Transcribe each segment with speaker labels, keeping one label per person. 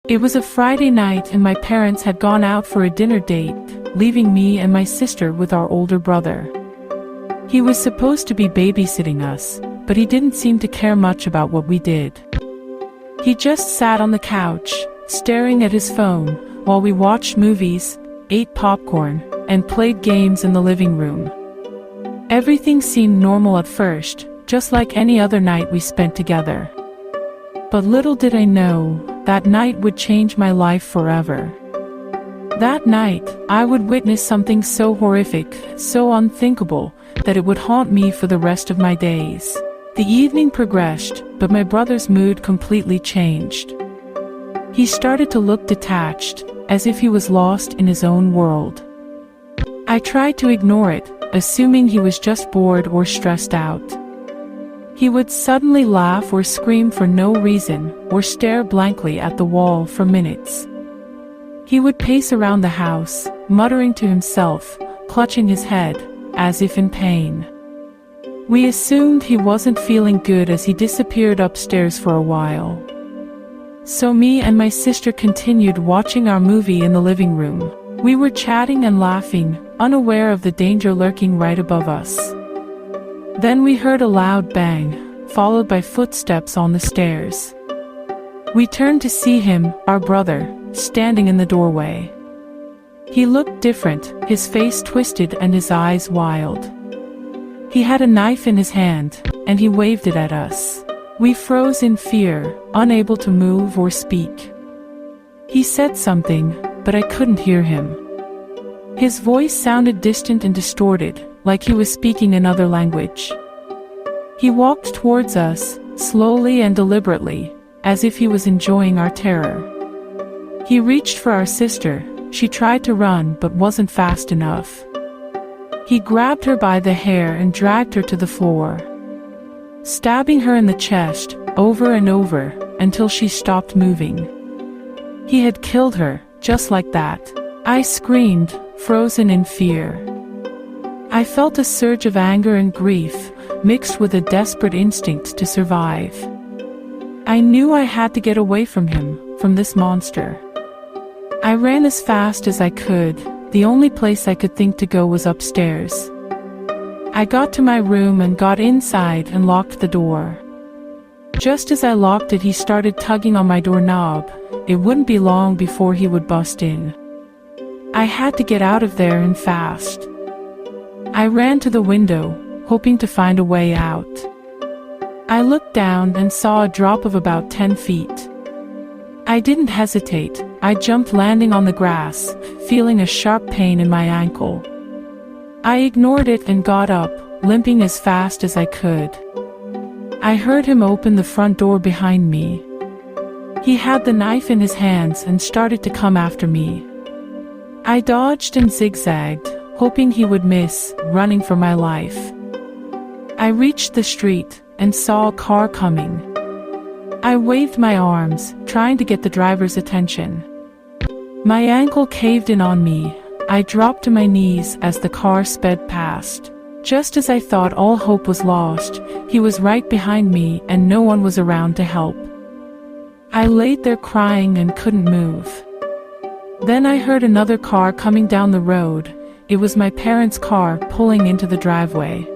Speaker 1: It was a Friday night and my parents had gone out for a dinner date, leaving me and my sister with our older brother. He was supposed to be babysitting us, but he didn't seem to care much about what we did. He just sat on the couch, staring at his phone, while we watched movies, ate popcorn, and played games in the living room. Everything seemed normal at first, just like any other night we spent together. But little did I know, that night would change my life forever. That night, I would witness something so horrific, so unthinkable, that it would haunt me for the rest of my days. The evening progressed, but my brother's mood completely changed. He started to look detached, as if he was lost in his own world. I tried to ignore it, assuming he was just bored or stressed out. He would suddenly laugh or scream for no reason, or stare blankly at the wall for minutes. He would pace around the house, muttering to himself, clutching his head, as if in pain. We assumed he wasn't feeling good as he disappeared upstairs for a while. So me and my sister continued watching our movie in the living room. We were chatting and laughing, unaware of the danger lurking right above us. Then we heard a loud bang, followed by footsteps on the stairs. We turned to see him, our brother, standing in the doorway. He looked different, his face twisted and his eyes wild. He had a knife in his hand, and he waved it at us. We froze in fear, unable to move or speak. He said something, but I couldn't hear him. His voice sounded distant and distorted, like he was speaking another language. He walked towards us, slowly and deliberately, as if he was enjoying our terror. He reached for our sister. She tried to run but wasn't fast enough. He grabbed her by the hair and dragged her to the floor, stabbing her in the chest, over and over, until she stopped moving. He had killed her, just like that. I screamed, frozen in fear. I felt a surge of anger and grief, mixed with a desperate instinct to survive. I knew I had to get away from him, from this monster. I ran as fast as I could. The only place I could think to go was upstairs. I got to my room and got inside and locked the door. Just as I locked it, he started tugging on my doorknob. It wouldn't be long before he would bust in. I had to get out of there and fast. I ran to the window, hoping to find a way out. I looked down and saw a drop of about 10 feet. I didn't hesitate. I jumped, landing on the grass, feeling a sharp pain in my ankle. I ignored it and got up, limping as fast as I could. I heard him open the front door behind me. He had the knife in his hands and started to come after me. I dodged and zigzagged, hoping he would miss, running for my life. I reached the street and saw a car coming. I waved my arms, trying to get the driver's attention. My ankle caved in on me. I dropped to my knees as the car sped past. Just as I thought all hope was lost, he was right behind me and no one was around to help. I laid there crying and couldn't move. Then I heard another car coming down the road. It was my parents' car pulling into the driveway.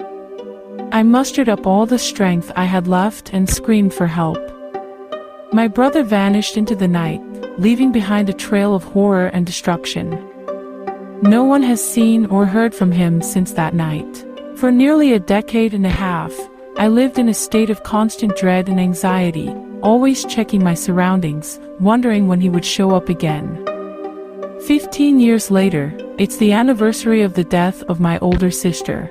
Speaker 1: I mustered up all the strength I had left and screamed for help. My brother vanished into the night, leaving behind a trail of horror and destruction. No one has seen or heard from him since that night. For nearly a decade and a half, I lived in a state of constant dread and anxiety, always checking my surroundings, wondering when he would show up again. 15 years later, it's the anniversary of the death of my older sister.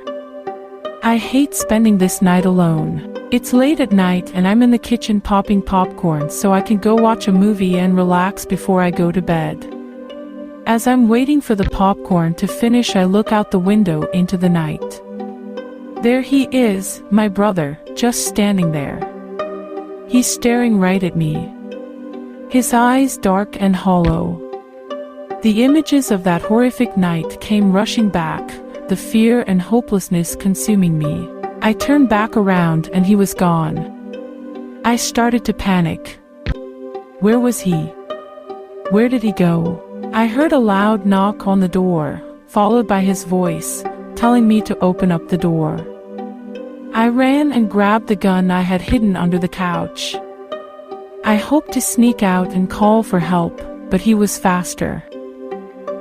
Speaker 1: I hate spending this night alone. It's late at night and I'm in the kitchen popping popcorn so I can go watch a movie and relax before I go to bed. As I'm waiting for the popcorn to finish, I look out the window into the night. There he is, my brother, just standing there. He's staring right at me. His eyes dark and hollow. The images of that horrific night came rushing back, the fear and hopelessness consuming me. I turned back around and he was gone. I started to panic. Where was he? Where did he go? I heard a loud knock on the door, followed by his voice, telling me to open up the door. I ran and grabbed the gun I had hidden under the couch. I hoped to sneak out and call for help, but he was faster.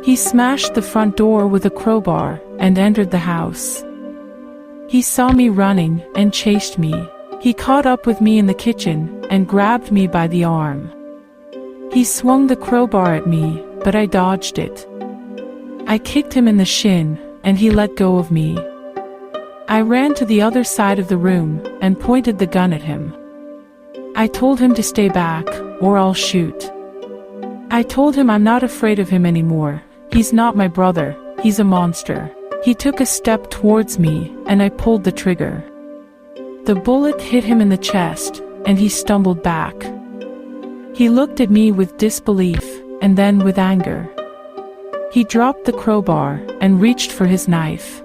Speaker 1: He smashed the front door with a crowbar and entered the house. He saw me running and chased me. He caught up with me in the kitchen and grabbed me by the arm. He swung the crowbar at me, but I dodged it. I kicked him in the shin, and he let go of me. I ran to the other side of the room and pointed the gun at him. I told him to stay back, or I'll shoot. I told him I'm not afraid of him anymore. He's not my brother, he's a monster. He took a step towards me, and I pulled the trigger. The bullet hit him in the chest, and he stumbled back. He looked at me with disbelief, and then with anger. He dropped the crowbar and reached for his knife.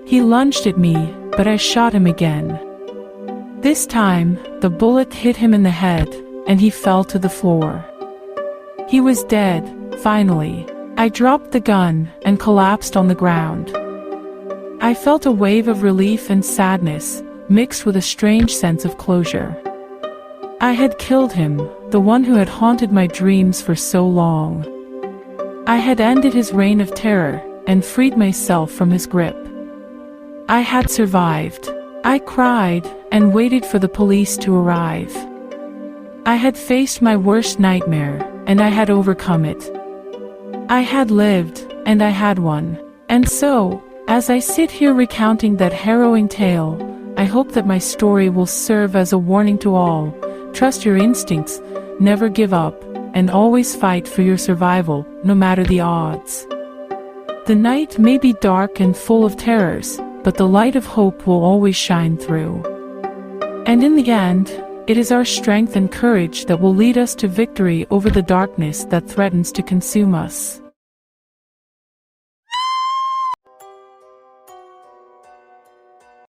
Speaker 1: He lunged at me, but I shot him again. This time, the bullet hit him in the head, and he fell to the floor. He was dead, finally. I dropped the gun and collapsed on the ground. I felt a wave of relief and sadness, mixed with a strange sense of closure. I had killed him, the one who had haunted my dreams for so long. I had ended his reign of terror and freed myself from his grip. I had survived. I cried and waited for the police to arrive. I had faced my worst nightmare, and I had overcome it. I had lived, and I had won. And so, as I sit here recounting that harrowing tale, I hope that my story will serve as a warning to all. Trust your instincts, never give up, and always fight for your survival, no matter the odds. The night may be dark and full of terrors, but the light of hope will always shine through. And in the end, it is our strength and courage that will lead us to victory over the darkness that threatens to consume us.